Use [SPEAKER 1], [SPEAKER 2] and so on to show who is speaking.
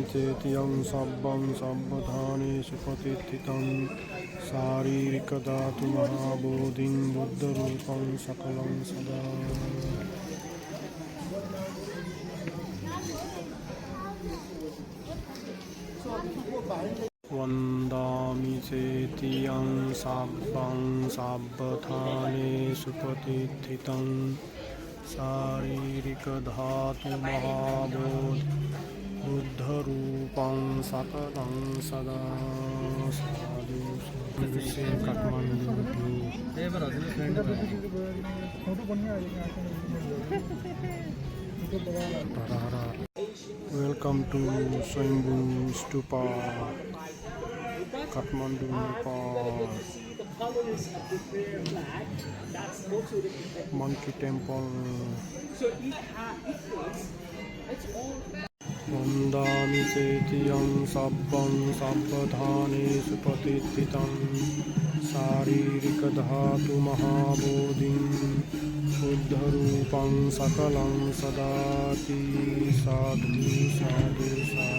[SPEAKER 1] चेतियं सब्बं सब्बधानेषु प्रतिष्ठितं शारीरिकधातुमहाबोधिं बुद्धरूपं सकलं सदा वन्दामि चेतियं सब्बं सब्बधानेषु प्रतिष्ठितं शारीरिकधातुमहाबोधिं बुद्धरूपं सकलं सदा साधु से काठमांडू वेलकम टू स्वयंभू स्तूपा काठमांडू नेपाल मंकी टेम्पल वन्दामि चेतियं सब्बं सब्बधानेषु प्रतिष्ठितं शारीरिकधातुमहाबोधिं बुद्धरूपं सकलं सदाति साधु साधु साधु।